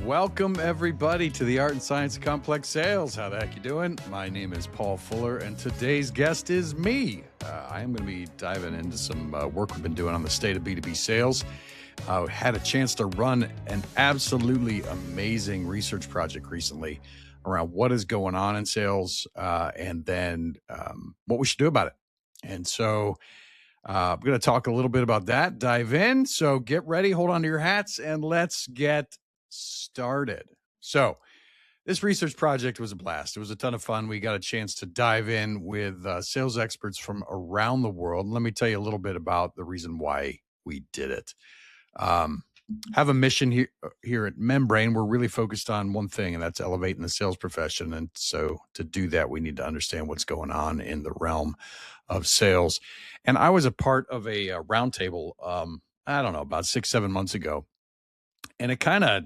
Welcome, everybody, to the Art and Science of Complex Sales. How the heck you doing? My name is Paul Fuller, and today's guest is me. I am going to be diving into some work we've been doing on the state of B2b sales. I had a chance to run an absolutely amazing research project recently around what is going on in sales and then what we should do about it. And so I'm going to talk a little bit about that, dive in. So get ready, hold on to your hats, and let's get started. So this research project was a blast. It was a ton of fun. We got a chance to dive in with sales experts from around the world. Let me tell you a little bit about the reason why we did it. Have a mission here at Membrain. We're really focused on one thing, and that's elevating the sales profession. And so to do that, we need to understand what's going on in the realm of sales. And I was a part of a roundtable, I don't know, about 6-7 months ago. And it kind of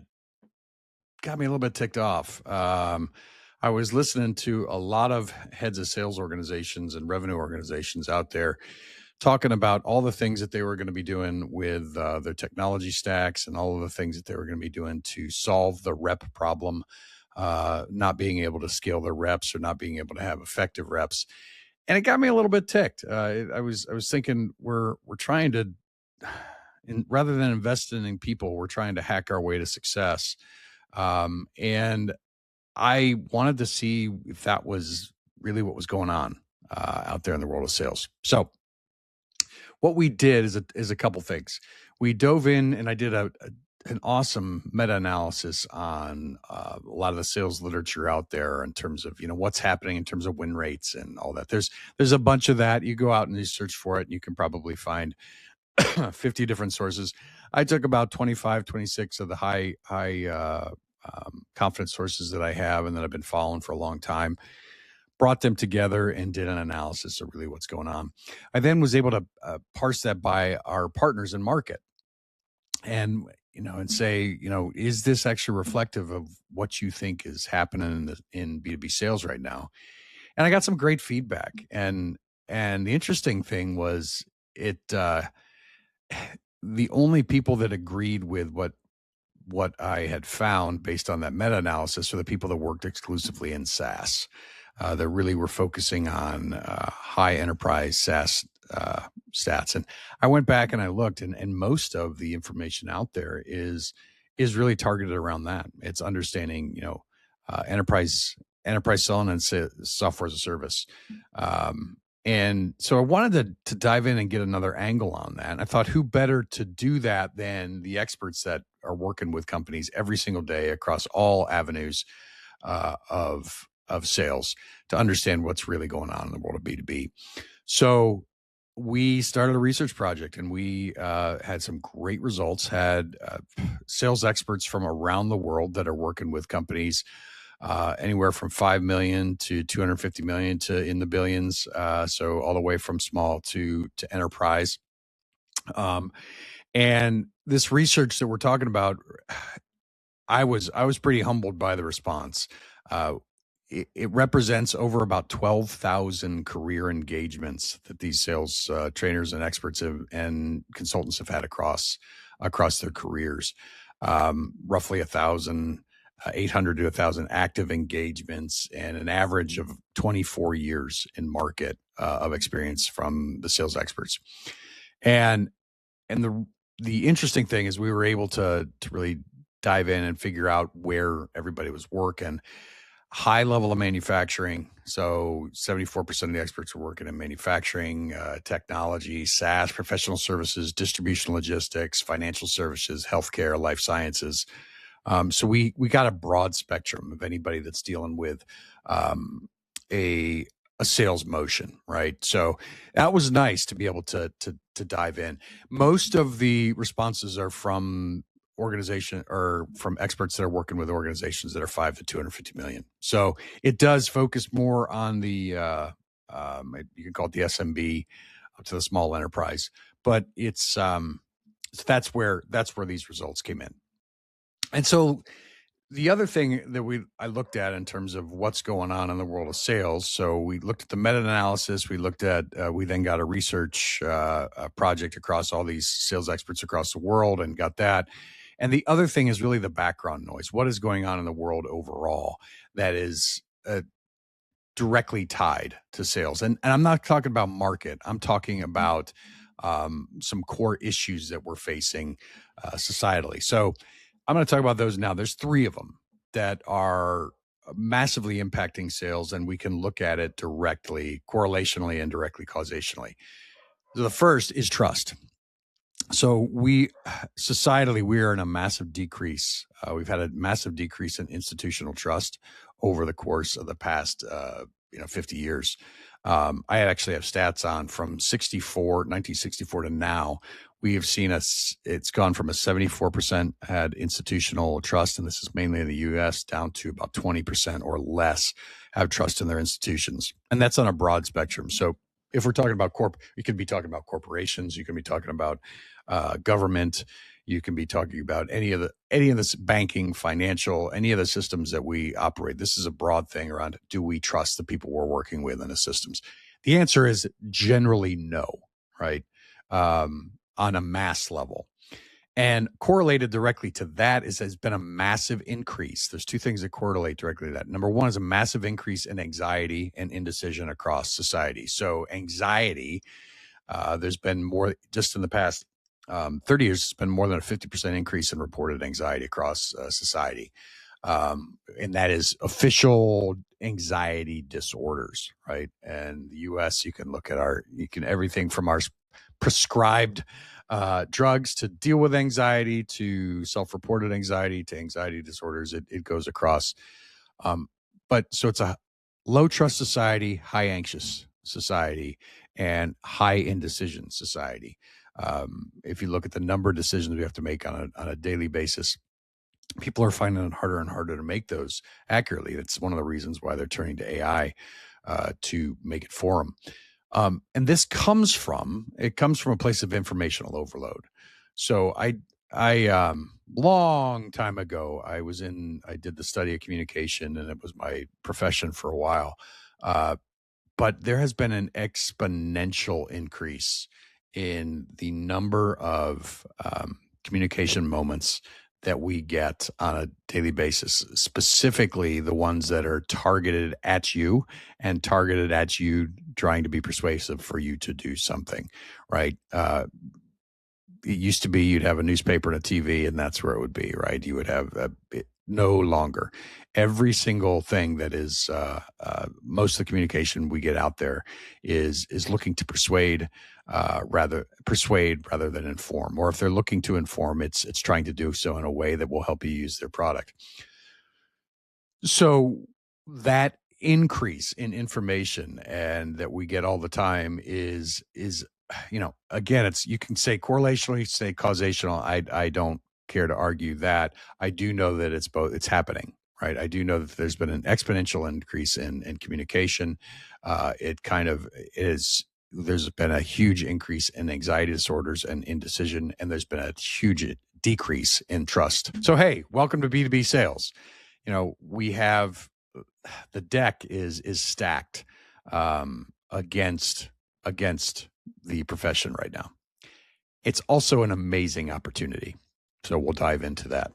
got me a little bit ticked off. I was listening to a lot of heads of sales organizations and revenue organizations out there talking about all the things that they were going to be doing with their technology stacks and all of the things that they were going to be doing to solve the rep problem, not being able to scale their reps or not being able to have effective reps. And it got me a little bit ticked. I was thinking we're trying to, rather than investing in people, we're trying to hack our way to success. And I wanted to see if that was really what was going on out there in the world of sales. So what we did is a couple things. We dove in and I did an awesome meta-analysis on a lot of the sales literature out there in terms of, what's happening in terms of win rates and all that. There's a bunch of that. You go out and you search for it and you can probably find 50 different sources. I took about 25, 26 of the high confidence sources that I have and that I've been following for a long time, brought them together and did an analysis of really what's going on. I then was able to parse that by our partners in market and, and say, is this actually reflective of what you think is happening in B2B sales right now? And I got some great feedback. And the interesting thing was the only people that agreed with what I had found based on that meta-analysis are the people that worked exclusively in SaaS. That really were focusing on high enterprise SaaS stats. And I went back and I looked, and most of the information out there is really targeted around that. It's understanding, enterprise selling and software as a service. And so I wanted to dive in and get another angle on that. And I thought, who better to do that than the experts that are working with companies every single day across all avenues of sales to understand what's really going on in the world of B2B. So we started a research project and we had some great results, had sales experts from around the world that are working with companies anywhere from 5 million to 250 million to in the billions. So all the way from small to enterprise. And this research that we're talking about, I was pretty humbled by the response. It represents over about 12,000 career engagements that these sales trainers and experts and consultants have had across their careers. Roughly 800 to 1,000 active engagements and an average of 24 years in market of experience from the sales experts. And the interesting thing is we were able to really dive in and figure out where everybody was working. High level of manufacturing. So 74% of the experts were working in manufacturing, technology, SaaS, professional services, distribution logistics, financial services, healthcare, life sciences. So we got a broad spectrum of anybody that's dealing with a sales motion, right? So that was nice to be able to dive in. Most of the responses are from organization or from experts that are working with organizations that are 5 to 250 million. So it does focus more on the you can call it the SMB up to the small enterprise, but it's that's where these results came in. And so the other thing that I looked at in terms of what's going on in the world of sales, so we looked at the meta-analysis, we then got a research project across all these sales experts across the world and got that. And the other thing is really the background noise. What is going on in the world overall that is directly tied to sales? And I'm not talking about market. I'm talking about some core issues that we're facing societally. So I'm going to talk about those now. There's three of them that are massively impacting sales, and we can look at it directly, correlationally, and directly causationally. The first is trust. So societally, we are in a massive decrease. We've had a massive decrease in institutional trust over the course of the past 50 years. I actually have stats on from 1964 to now. We have seen it's gone from a 74% had institutional trust, and this is mainly in the U.S., down to about 20% or less have trust in their institutions. And that's on a broad spectrum. So if we're talking about you could be talking about corporations, you can be talking about government, you can be talking about any of this banking, financial, any of the systems that we operate. This is a broad thing around, do we trust the people we're working with in the systems? The answer is generally no, right? On a mass level. And correlated directly to that has been a massive increase. There's two things that correlate directly to that. Number one is a massive increase in anxiety and indecision across society. So anxiety, there's been more, just in the past 30 years, it's been more than a 50% increase in reported anxiety across society. And that is official anxiety disorders, right? And the U.S., you can look at everything from our prescribed drugs to deal with anxiety, to self-reported anxiety, to anxiety disorders. It goes across. So it's a low trust society, high anxious society, and high indecision society. If you look at the number of decisions we have to make on a daily basis, people are finding it harder and harder to make those accurately. That's one of the reasons why they're turning to AI to make it for them. And this comes from a place of informational overload. So I long time ago, I did the study of communication, and it was my profession for a while. But there has been an exponential increase in the number of communication moments that we get on a daily basis, specifically the ones that are targeted at you trying to be persuasive for you to do something, right? It used to be you'd have a newspaper and a TV, and that's where it would be, right? You would have no longer. Every single thing that is most of the communication we get out there is looking to persuade rather than inform. Or if they're looking to inform, it's trying to do so in a way that will help you use their product. So that increase in information and that we get all the time is again, you can say correlationally, say causational. I don't care to argue that. I do know that it's both. It's happening, right? I do know that there's been an exponential increase in communication. There's been a huge increase in anxiety disorders and indecision, and there's been a huge decrease in trust. So, hey, welcome to B2b sales. We have the deck is stacked against the profession right now. It's also an amazing opportunity. So we'll dive into that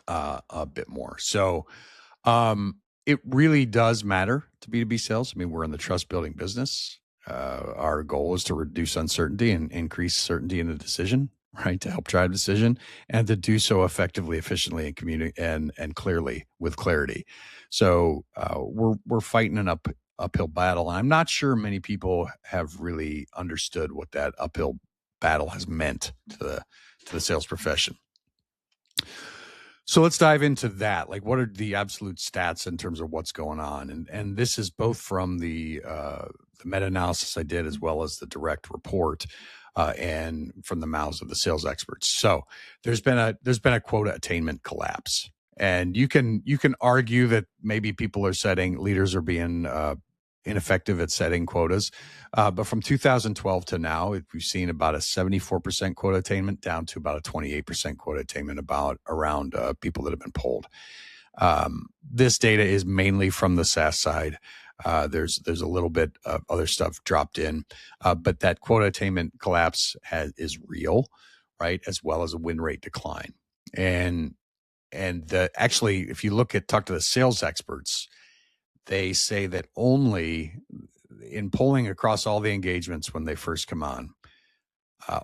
a bit more. So it really does matter to B2B sales. I mean, we're in the trust building business. Our goal is to reduce uncertainty and increase certainty in a decision, right? To help drive decision, and to do so effectively, efficiently, and clearly, with clarity. So we're fighting an uphill battle. And I'm not sure many people have really understood what that uphill battle has meant to the sales profession. So let's dive into that. Like, what are the absolute stats in terms of what's going on? And this is both from the meta-analysis I did, as well as the direct report, and from the mouths of the sales experts. So there's been a quota attainment collapse. And you can argue that maybe leaders are being ineffective at setting quotas. But from 2012 to now, we've seen about a 74% quota attainment down to about a 28% quota attainment around people that have been polled. This data is mainly from the SaaS side. There's a little bit of other stuff dropped in, but that quota attainment collapse is real, right? As well as a win rate decline. And actually, if you talk to the sales experts, they say that only in polling across all the engagements when they first come on,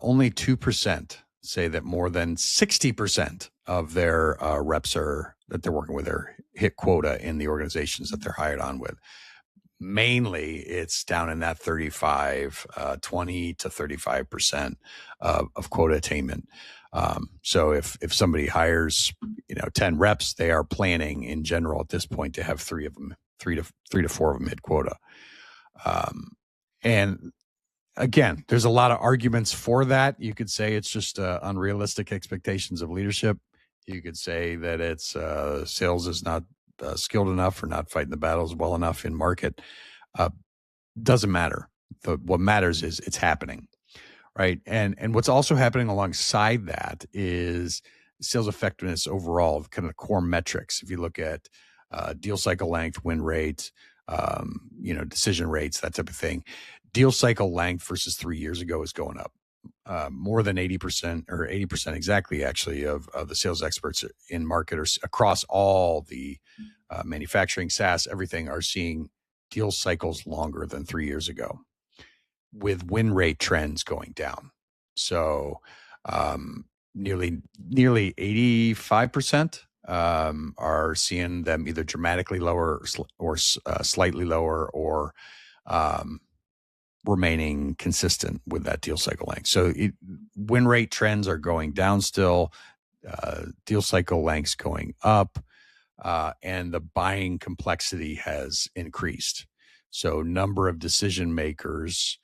only 2% say that more than 60% of their reps that they're working with are hit quota in the organizations that they're hired on with. Mainly, it's down in that 20 to 35% of quota attainment. So if somebody hires 10 reps, they are planning in general at this point to have three to four of them hit quota. And again, there's a lot of arguments for that. You could say it's just unrealistic expectations of leadership. You could say that it's sales is not skilled enough or not fighting the battles well enough in market. Doesn't matter. What matters is it's happening, right? And what's also happening alongside that is sales effectiveness overall, kind of core metrics. If you look at deal cycle length, win rate, decision rates, that type of thing. Deal cycle length versus 3 years ago is going up. More than 80% or 80% exactly, actually, of the sales experts in market or across all the manufacturing, SaaS, everything are seeing deal cycles longer than 3 years ago, with win rate trends going down. So nearly 85% are seeing them either dramatically lower or slightly lower or remaining consistent with that deal cycle length. So win rate trends are going down still, deal cycle lengths going up, and the buying complexity has increased. So number of decision makers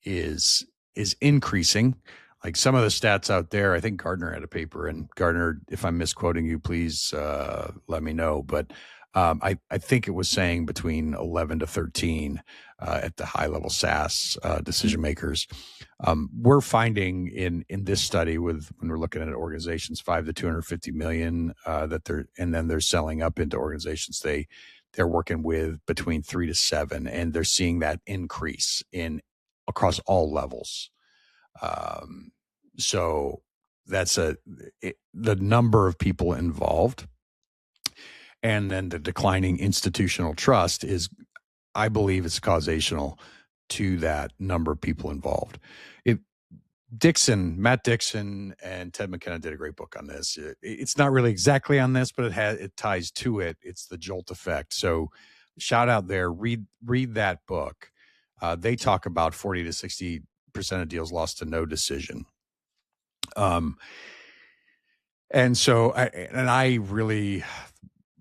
is increasing. Like some of the stats out there, I think Gardner had a paper, and Gardner, if I'm misquoting you, please let me know. But I think it was saying between 11 to 13 at the high level SaaS decision makers. We're finding in this study when we're looking at organizations 5 to 250 million and then they're selling up into organizations they're working with between 3 to 7, and they're seeing that increase across all levels. So that's the number of people involved. And then the declining institutional trust I believe it's causational to that number of people involved. Matt Dixon and Ted McKenna did a great book on this. It's not really exactly on this, but it ties to it. It's the Jolt effect. So shout out there, read that book. They talk about 40 to 60% of deals lost to no decision. And so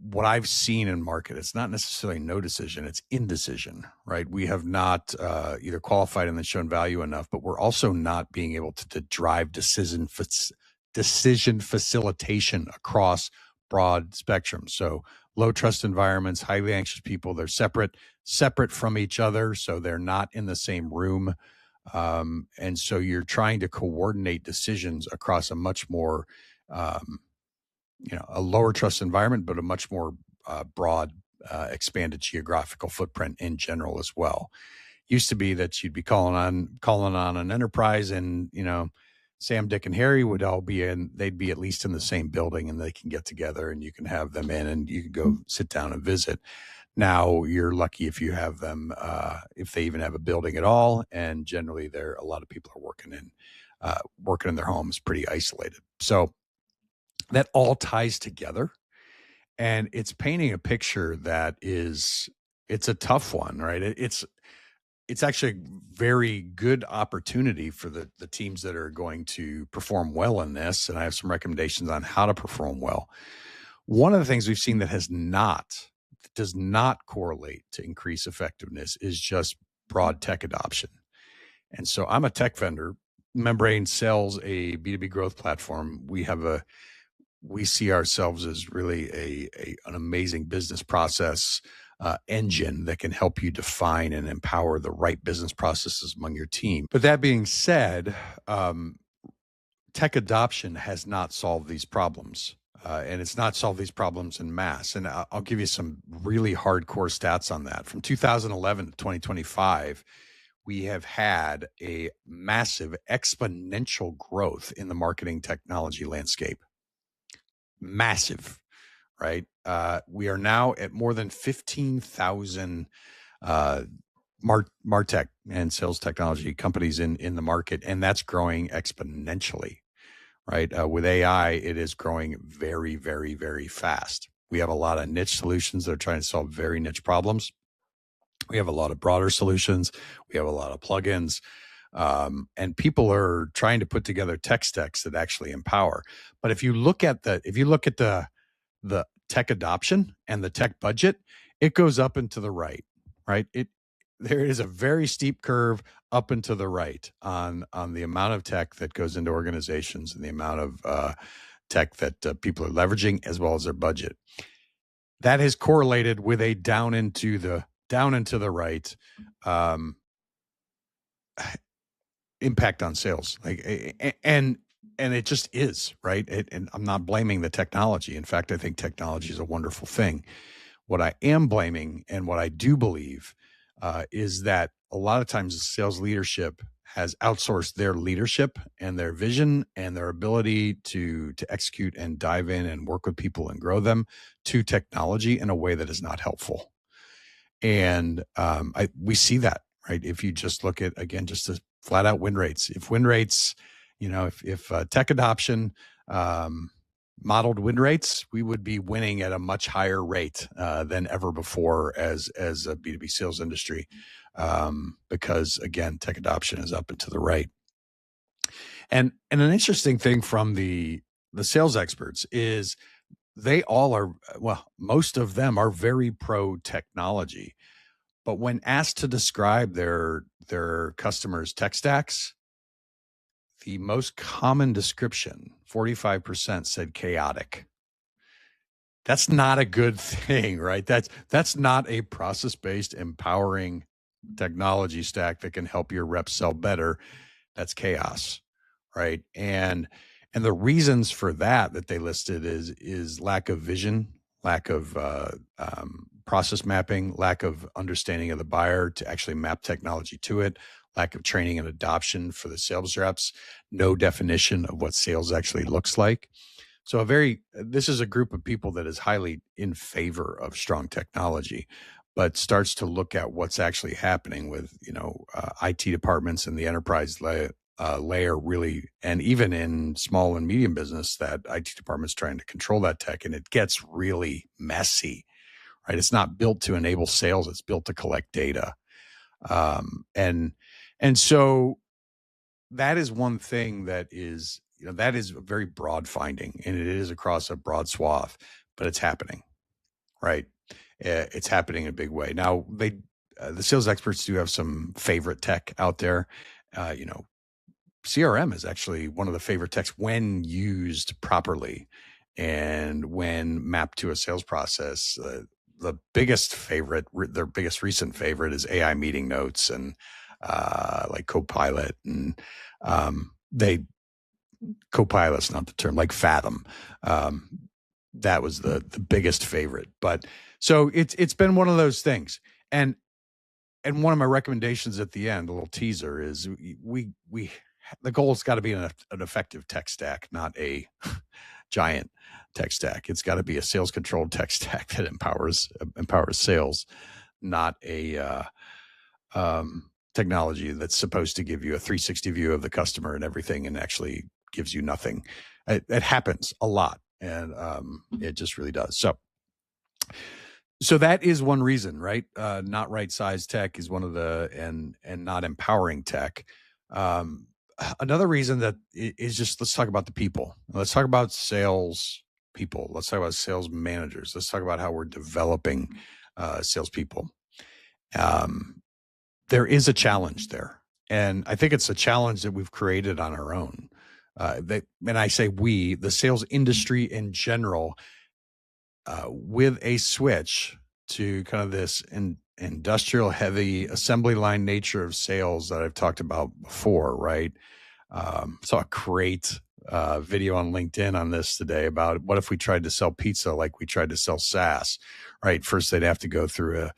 what I've seen in market, it's not necessarily no decision, it's indecision, right? We have not either qualified and then shown value enough, but we're also not being able to drive decision facilitation across broad spectrum. So low trust environments, highly anxious people, they're separate from each other, so they're not in the same room. And so you're trying to coordinate decisions across a much more a lower trust environment, but a much more broad, expanded geographical footprint in general as well. Used to be that you'd be calling on an enterprise, and Sam, Dick, and Harry would all they'd be at least in the same building, and they can get together, and you can have them in, and you can go sit down and visit. Now you're lucky if you have them, if they even have a building at all, and generally a lot of people are working in their homes, pretty isolated. So that all ties together, and it's painting a picture that it's a tough one, right? It's actually a very good opportunity for the teams that are going to perform well in this. And I have some recommendations on how to perform well. One of the things we've seen that does not correlate to increased effectiveness is just broad tech adoption. And so I'm a tech vendor. Membrain sells a B2b growth platform. We see ourselves as really an amazing business process engine that can help you define and empower the right business processes among your team. But that being said, tech adoption has not solved these problems. And it's not solved these problems in mass. And I'll give you some really hardcore stats on that. From 2011 to 2025, we have had a massive exponential growth in the marketing technology landscape. Massive, right? We are now at more than 15,000 MarTech and sales technology companies in the market, and that's growing exponentially, right? With AI, it is growing very, very, very fast. We have a lot of niche solutions that are trying to solve very niche problems. We have a lot of broader solutions. We have a lot of plugins. And people are trying to put together tech stacks that actually empower. But if you look at the tech adoption and the tech budget, it goes up and to the right, right? There is a very steep curve up and to the right on the amount of tech that goes into organizations and the amount of tech that people are leveraging, as well as their budget. That is correlated with a down and to the right impact on sales, and it just is, right? And I'm not blaming the technology. In fact, I think technology is a wonderful thing. What I am blaming, and what I do believe, is that a lot of times the sales leadership has outsourced their leadership and their vision and their ability to execute and dive in and work with people and grow them to technology in a way that is not helpful. And we see that, right? If you just look at, again, just the flat out win rates. If win rates, if tech adoption modeled win rates, we would be winning at a much higher rate than ever before as a B2B sales industry, because again, tech adoption is up and to the right. And an interesting thing from the sales experts is they all are, well, most of them are very pro technology, but when asked to describe their customers' tech stacks, the most common description, 45%, said chaotic. That's not a good thing, right? That's not a process-based, empowering technology stack that can help your reps sell better. That's chaos, right? And the reasons for that they listed is lack of vision, lack of process mapping, lack of understanding of the buyer to actually map technology to it, lack of training and adoption for the sales reps, no definition of what sales actually looks like. So this is a group of people that is highly in favor of strong technology, but starts to look at what's actually happening with, IT departments and the enterprise layer really, and even in small and medium business, that IT department's trying to control that tech, and it gets really messy, right? It's not built to enable sales. It's built to collect data. And so that is one thing that is, that is a very broad finding, and it is across a broad swath, but it's happening, right? It's happening in a big way. Now, the sales experts do have some favorite tech out there. CRM is actually one of the favorite techs when used properly and when mapped to a sales process. The biggest favorite, their biggest recent favorite, is AI meeting notes and like Copilot, and Copilot's not the term, like Fathom. That was the biggest favorite. But so it's been one of those things. And one of my recommendations at the end, a little teaser, is the goal has got to be an effective tech stack, not a giant tech stack. It's got to be a sales controlled tech stack that empowers sales, not a technology that's supposed to give you a 360 view of the customer and everything, and actually gives you nothing. It happens a lot, and it just really does. So that is one reason, right? Not right size tech is one of the, and not empowering tech. Another reason that is just, let's talk about the people. Let's talk about sales people. Let's talk about sales managers. Let's talk about how we're developing salespeople. There is a challenge there, and I think it's a challenge that we've created on our own. And I say we, the sales industry in general, with a switch to kind of this industrial heavy assembly line nature of sales that I've talked about before, right? Saw a great video on LinkedIn on this today about what if we tried to sell pizza like we tried to sell SaaS, right? First, they'd have to go through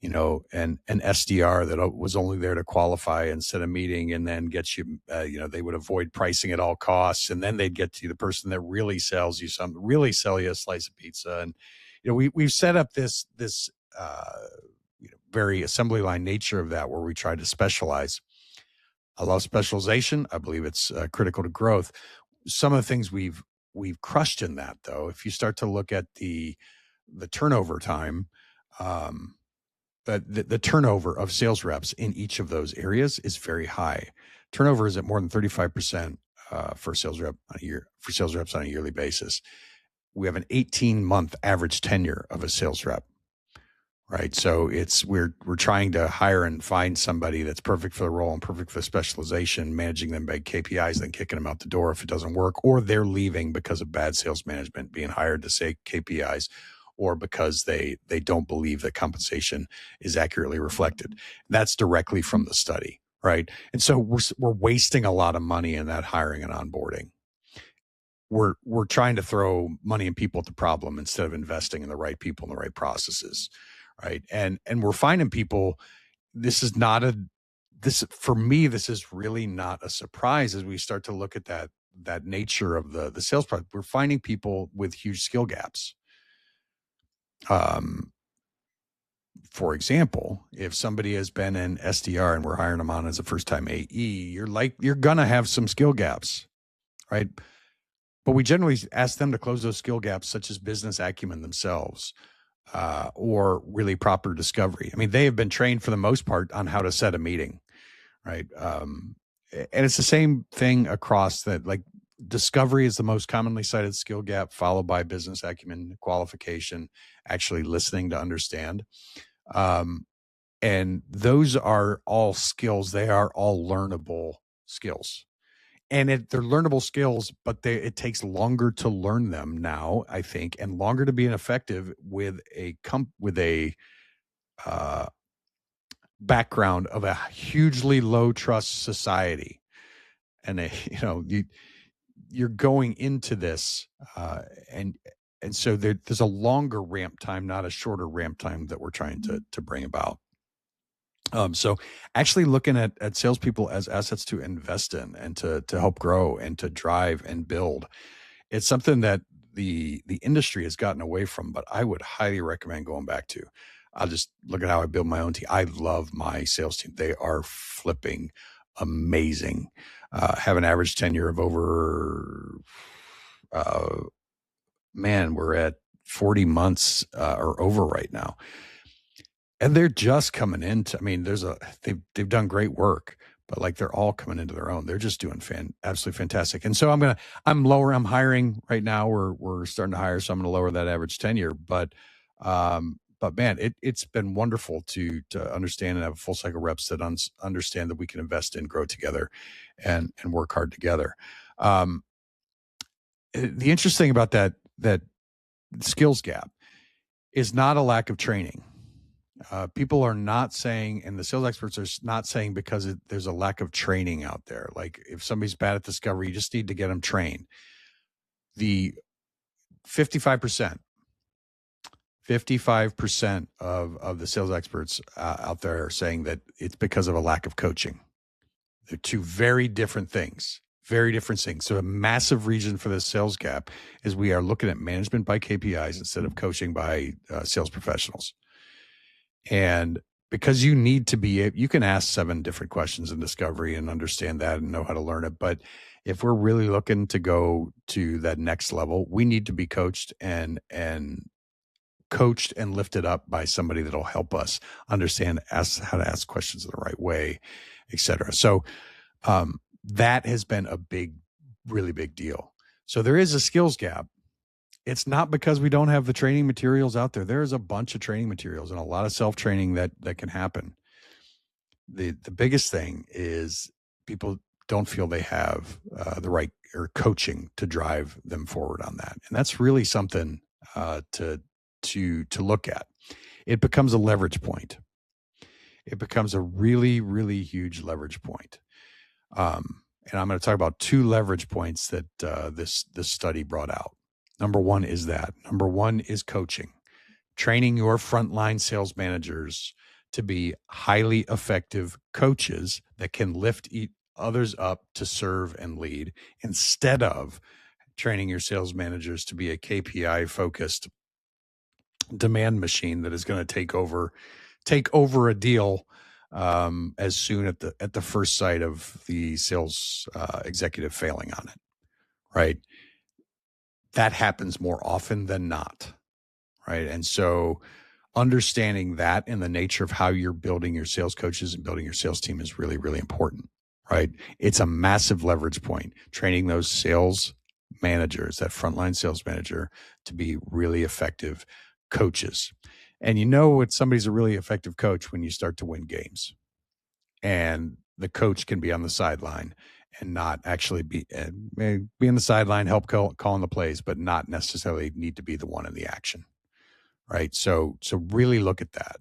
an SDR that was only there to qualify and set a meeting and then get you, they would avoid pricing at all costs. And then they'd get to the person that really sells you something, really sell you a slice of pizza. And, we've set up this very assembly line nature of that, where we try to specialize. I love specialization. I believe it's critical to growth. Some of the things we've crushed in that, though, if you start to look at the turnover time, the turnover of sales reps in each of those areas is very high. Turnover is at more than 35% for sales reps on a yearly basis. We have an 18-month average tenure of a sales rep. Right. So we're trying to hire and find somebody that's perfect for the role and perfect for the specialization, managing them by KPIs, then kicking them out the door if it doesn't work, or they're leaving because of bad sales management, being hired to say KPIs, or because they don't believe that compensation is accurately reflected. That's directly from the study. Right. And so we're wasting a lot of money in that hiring and onboarding. We're trying to throw money and people at the problem instead of investing in the right people and the right processes. Right. And we're finding people, this is really not a surprise as we start to look at that nature of the sales product. We're finding people with huge skill gaps. For example, if somebody has been an SDR and we're hiring them on as a first-time AE, you're gonna have some skill gaps, right? But we generally ask them to close those skill gaps, such as business acumen themselves. Or really proper discovery. I mean, they have been trained for the most part on how to set a meeting, right? And it's the same thing across that. Like, discovery is the most commonly cited skill gap, followed by business acumen, qualification, actually listening to understand. And those are all skills. They are all learnable skills. And they're learnable skills, but it takes longer to learn them now, I think, and longer to be effective with a background of a hugely low trust society. And you're going into this, and so there's a longer ramp time, not a shorter ramp time, that we're trying to bring about. So actually looking at salespeople as assets to invest in and to help grow and to drive and build, it's something that the industry has gotten away from, but I would highly recommend going back to. I'll just look at how I build my own team. I love my sales team. They are flipping amazing. Have an average tenure of over, we're at 40 months or over right now. And they're just coming into, I mean, they've done great work, but like they're all coming into their own. They're just doing absolutely fantastic. And so I'm hiring right now. We're starting to hire, so I'm going to lower that average tenure. But man, it's been wonderful to understand and have full cycle reps that understand that we can invest in, grow together, and work hard together. The interesting thing about that skills gap is not a lack of training. People are not saying, and the sales experts are not saying, because there's a lack of training out there. Like, if somebody's bad at discovery, you just need to get them trained. The 55% of the sales experts out there are saying that it's because of a lack of coaching. They're two very different things. So a massive reason for this sales gap is we are looking at management by KPIs instead of coaching by sales professionals. And because you need to you can ask 7 different questions in discovery and understand that and know how to learn it. But if we're really looking to go to that next level, we need to be coached and lifted up by somebody that'll help us understand how to ask questions in the right way, et cetera. So that has been a really big deal. So there is a skills gap. It's not because we don't have the training materials out there. There's a bunch of training materials and a lot of self-training that can happen. The biggest thing is people don't feel they have the right or coaching to drive them forward on that. And that's really something to look at. It becomes a leverage point. It becomes a really, really huge leverage point. And I'm going to talk about 2 leverage points that this study brought out. Number one is coaching, training your frontline sales managers to be highly effective coaches that can lift others up to serve and lead, instead of training your sales managers to be a KPI focused demand machine that is going to take over a deal as soon at the first sight of the sales executive failing on it. Right. That happens more often than not. Right. And so understanding that and the nature of how you're building your sales coaches and building your sales team is really, really important. Right. It's a massive leverage point, training those sales managers, that frontline sales manager, to be really effective coaches. And you know somebody's a really effective coach when you start to win games, and the coach can be on the sideline and not actually be on the sideline, help calling the plays, but not necessarily need to be the one in the action. Right. So really look at that.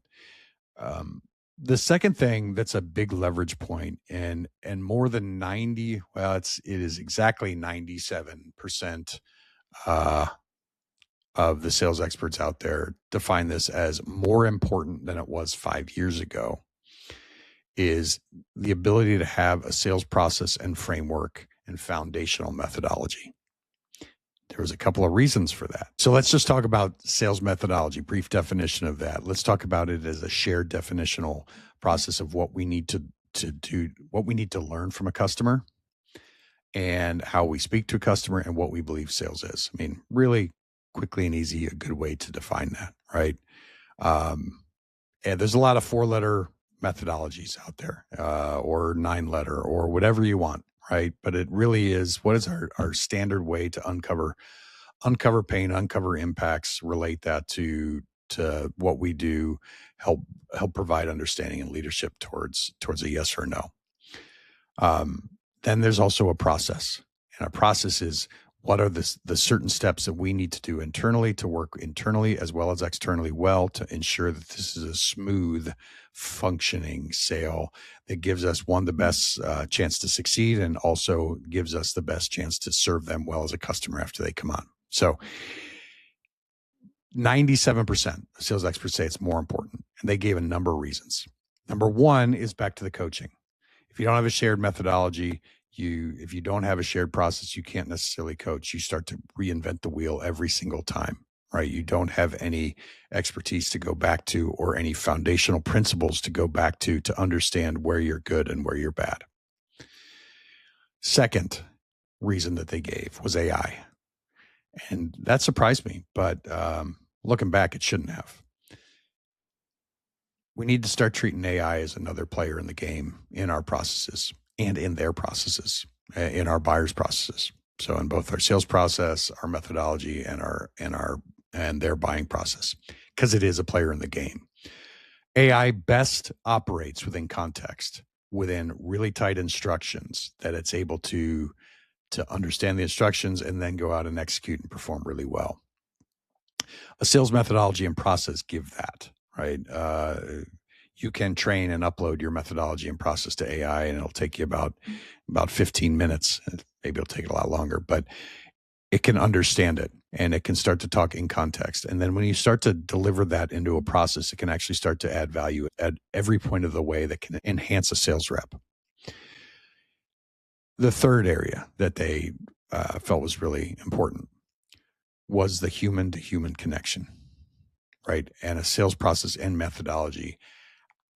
The second thing that's a big leverage point, and more than 90, well, it is exactly 97% of the sales experts out there define this as more important than it was 5 years ago, is the ability to have a sales process and framework and foundational methodology. There was a couple of reasons for that. So let's just talk about sales methodology, brief definition of that. Let's talk about it as a shared definitional process of what we need to do, what we need to learn from a customer, and how we speak to a customer, and what we believe sales is. I mean, really quickly and easy, a good way to define that, right? And there's a lot of 4-letter methodologies out there, or 9-letter, or whatever you want, right? But it really is, what is our standard way to uncover pain, uncover impacts, relate that to what we do, help provide understanding and leadership towards a yes or a no. Then there's also a process, and a process is, what are the certain steps that we need to do internally, to work internally as well as externally well, to ensure that this is a smooth functioning sale that gives us, one, the best chance to succeed, and also gives us the best chance to serve them well as a customer after they come on. So 97% of sales experts say it's more important, and they gave a number of reasons. Number one is back to the coaching. If you don't have a shared methodology, if you don't have a shared process, you can't necessarily coach. You start to reinvent the wheel every single time, right? You don't have any expertise to go back to, or any foundational principles to go back to understand where you're good and where you're bad. Second reason that they gave was AI. And that surprised me, but looking back, it shouldn't have. We need to start treating AI as another player in the game, in our processes and in their processes, in our buyers' processes. So in both our sales process, our methodology, and their buying process, because it is a player in the game. AI best operates within context, within really tight instructions, that it's able to understand the instructions and then go out and execute and perform really well. A sales methodology and process give that, right? You can train and upload your methodology and process to AI, and it'll take you about 15 minutes. Maybe it'll take a lot longer, but it can understand it, and it can start to talk in context. And then when you start to deliver that into a process, it can actually start to add value at every point of the way that can enhance a sales rep. The third area that they felt was really important was the human-to-human connection, right? And a sales process and methodology.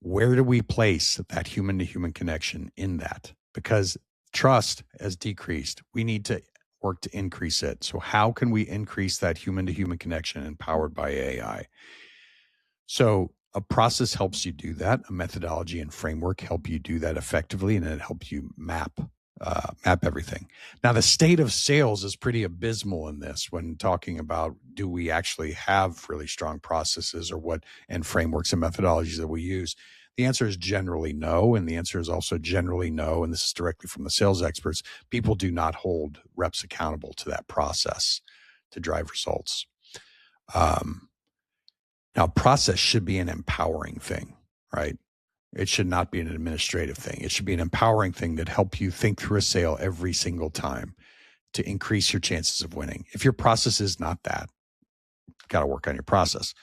Where do we place that human-to-human connection in that? Because trust has decreased. We need to work to increase it. So how can we increase that human-to-human connection empowered by AI? So a process helps you do that. A methodology and framework help you do that effectively, and it helps you map everything. Now, the state of sales is pretty abysmal in this when talking about, do we actually have really strong processes and frameworks and methodologies that we use? The answer is generally no, and the answer is also generally no, and this is directly from the sales experts. People do not hold reps accountable to that process to drive results. Now, process should be an empowering thing, right? It should not be an administrative thing. It should be an empowering thing that helps you think through a sale every single time to increase your chances of winning. If your process is not that, got to work on your process.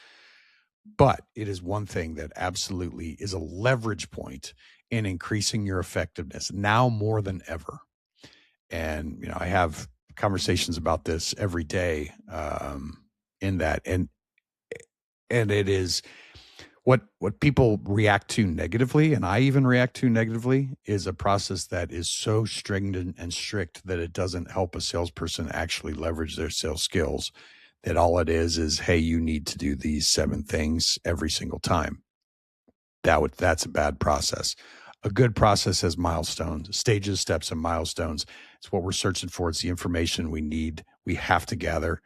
But it is one thing that absolutely is a leverage point in increasing your effectiveness now more than ever. And, I have conversations about this every day, in that. And it is what people react to negatively, and I even react to negatively, is a process that is so stringent and strict that it doesn't help a salesperson actually leverage their sales skills. That all it is, hey, you need to do these 7 things every single time. That's a bad process. A good process has milestones, stages, steps, and milestones. It's what we're searching for. It's the information we have to gather.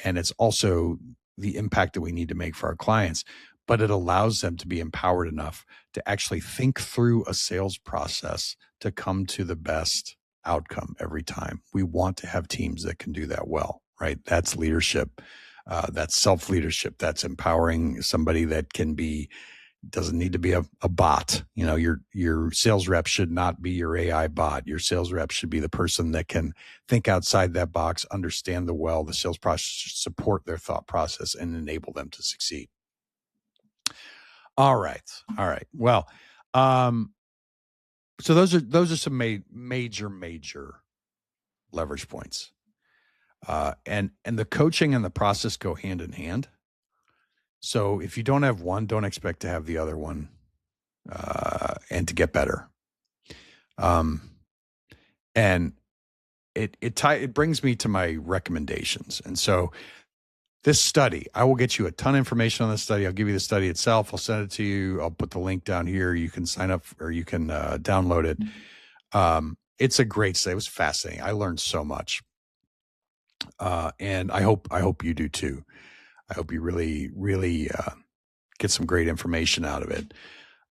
And it's also the impact that we need to make for our clients. But it allows them to be empowered enough to actually think through a sales process to come to the best outcome every time. We want to have teams that can do that well, right? That's leadership. That's self-leadership. That's empowering somebody that doesn't need to be a bot. Your sales rep should not be your AI bot. Your sales rep should be the person that can think outside that box, understand the sales process, support their thought process, and enable them to succeed. All right. Well, so those are some major leverage points. And the coaching and the process go hand in hand. So if you don't have one, don't expect to have the other one, and to get better. And it brings me to my recommendations. And so this study, I will get you a ton of information on this study. I'll give you the study itself. I'll send it to you. I'll put the link down here. You can sign up or you can download it. It's a great study. It was fascinating. I learned so much. And I hope you do too. I hope you really, really get some great information out of it.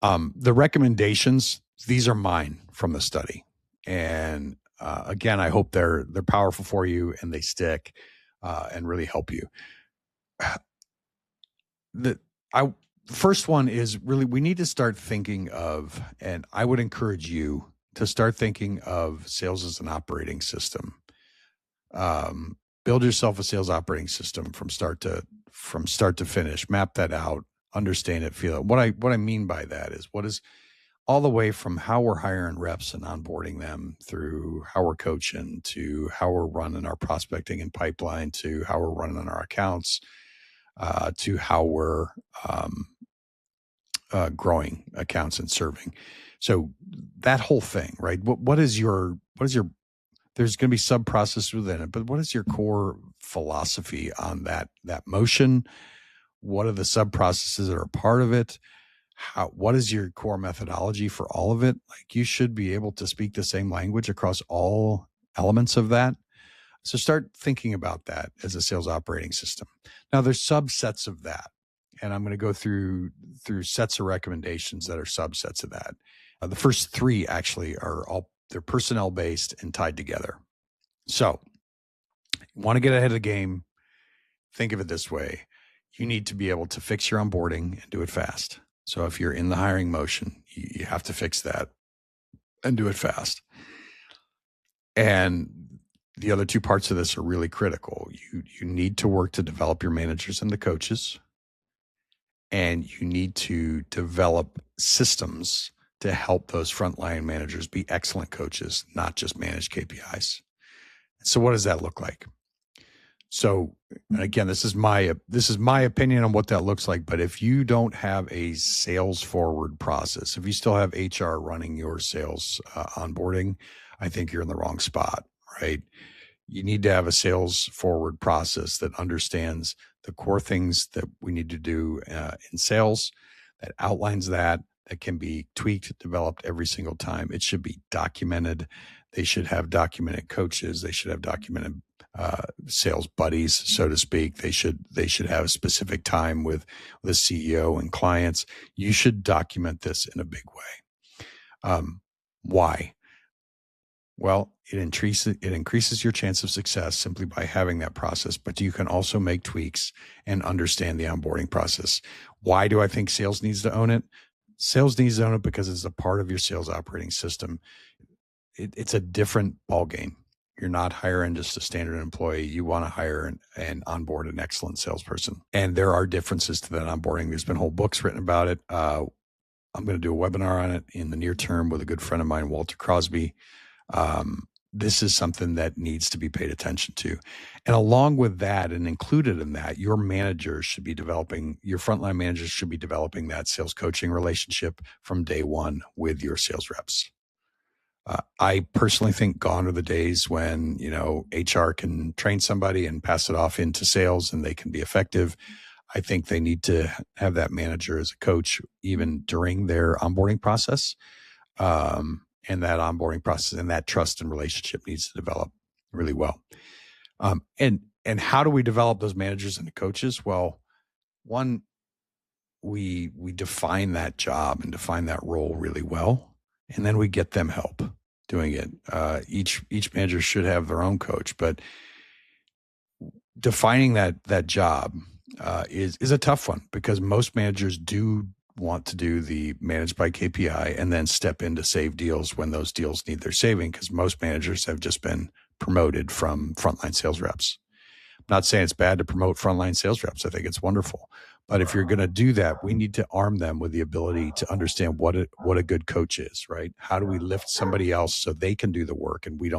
The recommendations, these are mine from the study. And again, I hope they're powerful for you and they stick and really help you. The first one is really, we need to start thinking of, and I would encourage you to start thinking of sales as an operating system. Build yourself a sales operating system from start to finish. Map that out, understand it, feel it. What I mean by that is all the way from how we're hiring reps and onboarding them, through how we're coaching, to how we're running our prospecting and pipeline, to how we're running our accounts, to how we're growing accounts and serving. So that whole thing, right? What is your there's going to be sub processes within it, but what is your core philosophy on that motion? What are the sub processes that are part of it? What is your core methodology for all of it? Like, you should be able to speak the same language across all elements of that. So start thinking about that as a sales operating system. Now there's subsets of that, and I'm going to go through sets of recommendations that are subsets of that. The first 3 actually they're personnel based and tied together. So you want to get ahead of the game. Think of it this way. You need to be able to fix your onboarding and do it fast. So if you're in the hiring motion, you have to fix that and do it fast. And the other 2 parts of this are really critical. You need to work to develop your managers and the coaches, and you need to develop systems to help those frontline managers be excellent coaches, not just manage KPIs. So what does that look like? So again, this is my opinion on what that looks like. But if you don't have a sales forward process, if you still have HR running your sales onboarding, I think you're in the wrong spot, right? You need to have a sales forward process that understands the core things that we need to do in sales, that outlines that can be tweaked, developed every single time. It should be documented. They should have documented coaches. They should have documented sales buddies, so to speak. They should have a specific time with the CEO and clients. You should document this in a big way. Why? Well, it increases your chance of success simply by having that process, but you can also make tweaks and understand the onboarding process. Why do I think sales needs to own it? Sales needs to own it because it's a part of your sales operating system. It's a different ballgame. You're not hiring just a standard employee. You want to hire and onboard an excellent salesperson. And there are differences to that onboarding. There's been whole books written about it. I'm going to do a webinar on it in the near term with a good friend of mine, Walter Crosby. This is something that needs to be paid attention to. And along with that, and included in that, your managers should be developing, your frontline managers should be developing that sales coaching relationship from day one with your sales reps. I personally think gone are the days when, HR can train somebody and pass it off into sales and they can be effective. I think they need to have that manager as a coach even during their onboarding process. And that onboarding process and that trust and relationship needs to develop really well. And how do we develop those managers and coaches? Well, one, we define that job and define that role really well, and then we get them help doing it. Each manager should have their own coach, but defining that job is a tough one because most managers do want to do the managed by KPI and then step in to save deals when those deals need their saving, because most managers have just been promoted from frontline sales reps. I'm not saying it's bad to promote frontline sales reps. I think it's wonderful. But if you're going to do that, we need to arm them with the ability to understand what a good coach is, right? How do we lift somebody else so they can do the work and you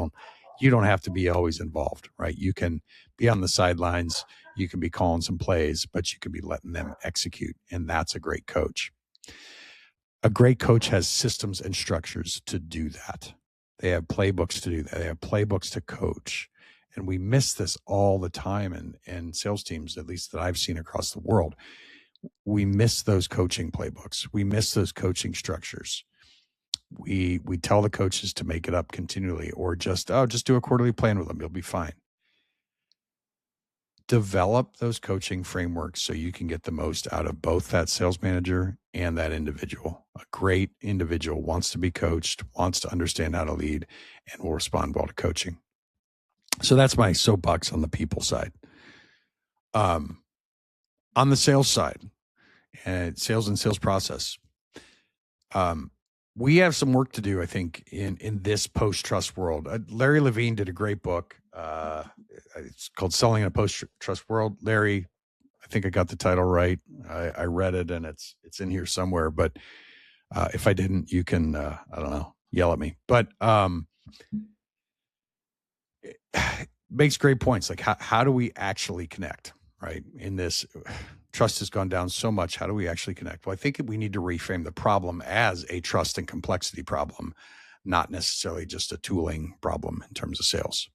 don't have to be always involved, right? You can be on the sidelines, you can be calling some plays, but you can be letting them execute. And that's a great coach. A great coach has systems and structures to do that. They have playbooks to do that. They have playbooks to coach. And we miss this all the time in sales teams, at least that I've seen across the world. We miss those coaching playbooks. We miss those coaching structures. We tell the coaches to make it up continually or just do a quarterly plan with them. You'll be fine. Develop those coaching frameworks so you can get the most out of both that sales manager and that individual. A great individual wants to be coached, wants to understand how to lead, and will respond well to coaching. So that's my soapbox on the people side. On the sales side, and sales and sales process, we have some work to do, I think, in this post-trust world. Larry Levine did a great book. It's called Selling in a Post-Trust World. Larry, I think I got the title right. I read it, and it's in here somewhere. But if I didn't, you can, I don't know, yell at me. But makes great points. Like how do we actually connect, right? In this, trust has gone down so much. How do we actually connect? Well, I think we need to reframe the problem as a trust and complexity problem, not necessarily just a tooling problem in terms of sales,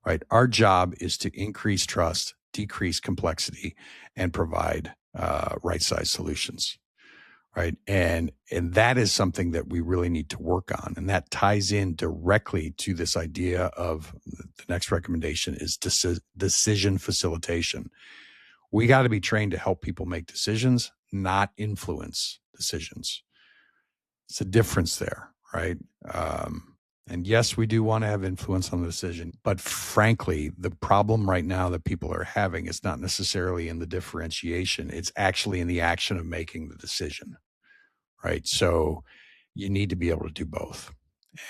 right? Our job is to increase trust, decrease complexity, and provide right-sized solutions, right? And that is something that we really need to work on. And that ties in directly to this idea of the next recommendation is decision facilitation. We got to be trained to help people make decisions, not influence decisions. It's a difference there, right? And yes, we do want to have influence on the decision, but frankly, the problem right now that people are having is not necessarily in the differentiation. It's actually in the action of making the decision, right? So you need to be able to do both.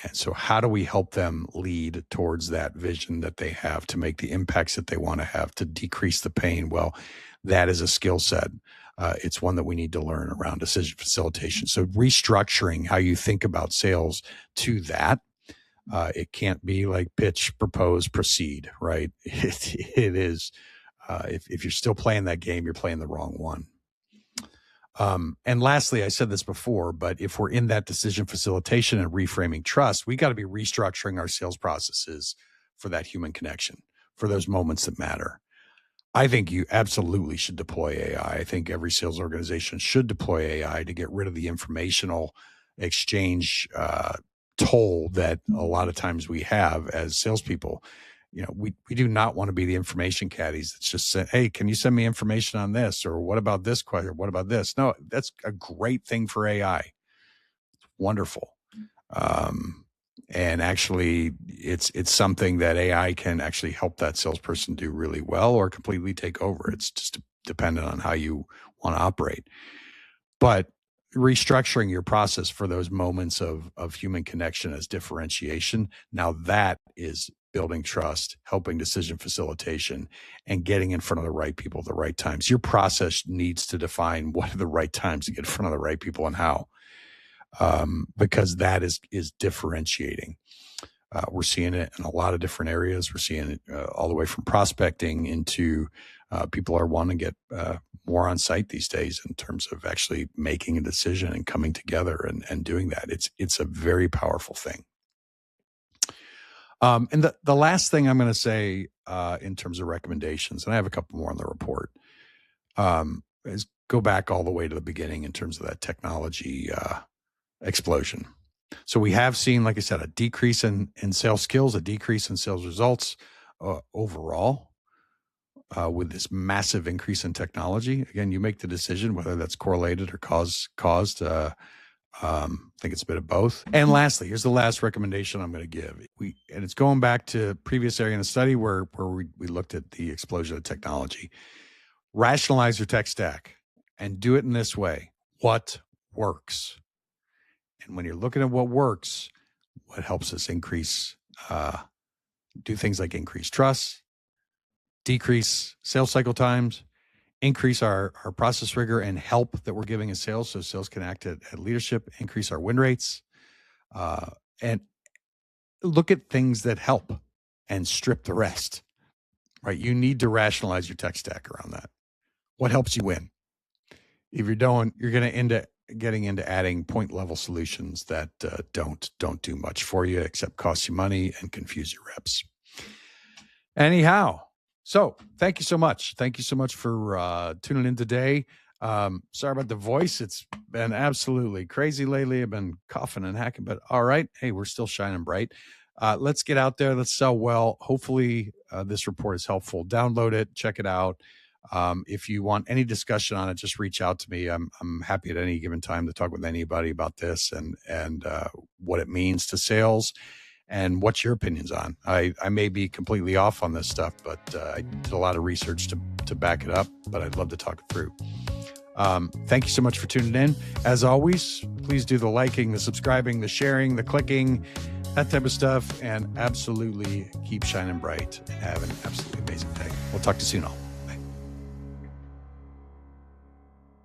And so how do we help them lead towards that vision that they have to make the impacts that they want to have to decrease the pain? Well, that is a skill set. It's one that we need to learn around decision facilitation. So restructuring how you think about sales to that. It can't be like pitch, propose, proceed, right? It is, if you're still playing that game, you're playing the wrong one. And lastly, I said this before, but if we're in that decision facilitation and reframing trust, we got to be restructuring our sales processes for that human connection, for those moments that matter. I think you absolutely should deploy AI. I think every sales organization should deploy AI to get rid of the informational exchange toll that a lot of times we have as salespeople. We do not want to be the information caddies that's just saying, hey, can you send me information on this? Or what about this question? What about this? No, that's a great thing for AI. It's wonderful. And actually it's something that AI can actually help that salesperson do really well or completely take over. It's just dependent on how you want to operate. But restructuring your process for those moments of human connection as differentiation, now that is building trust, helping decision facilitation, and getting in front of the right people at the right times. Your process needs to define what are the right times to get in front of the right people and how, because that is differentiating. We're seeing it in a lot of different areas. We're seeing it all the way from prospecting into people are wanting to get more on site these days in terms of actually making a decision and coming together and doing that. It's a very powerful thing. And the last thing I'm going to say in terms of recommendations, and I have a couple more on the report, is go back all the way to the beginning in terms of that technology explosion. So we have seen, like I said, a decrease in sales skills, a decrease in sales results overall with this massive increase in technology. Again, you make the decision whether that's correlated or caused. I think it's a bit of both. And lastly, here's the last recommendation I'm going to give. And it's going back to previous area in the study where we looked at the explosion of technology. Rationalize your tech stack and do it in this way. What works? And when you're looking at what works, what helps us increase, do things like increase trust, decrease sales cycle times, increase our process rigor and help that we're giving in sales so sales can act at leadership, increase our win rates, and look at things that help and strip the rest, right? You need to rationalize your tech stack around that. What helps you win? If you're going to end up getting into adding point level solutions that don't do much for you except cost you money and confuse your reps. Anyhow, so thank you so much. Thank you so much for tuning in today. Sorry about the voice. It's been absolutely crazy lately. I've been coughing and hacking, but all right. Hey, we're still shining bright. Let's get out there. Let's sell well. Hopefully this report is helpful. Download it, check it out. If you want any discussion on it, just reach out to me. I'm happy at any given time to talk with anybody about this and what it means to sales and what's your opinions on. I may be completely off on this stuff, but I did a lot of research to back it up, but I'd love to talk it through. Thank you so much for tuning in. As always, please do the liking, the subscribing, the sharing, the clicking, that type of stuff, and absolutely keep shining bright and have an absolutely amazing day. We'll talk to you soon all.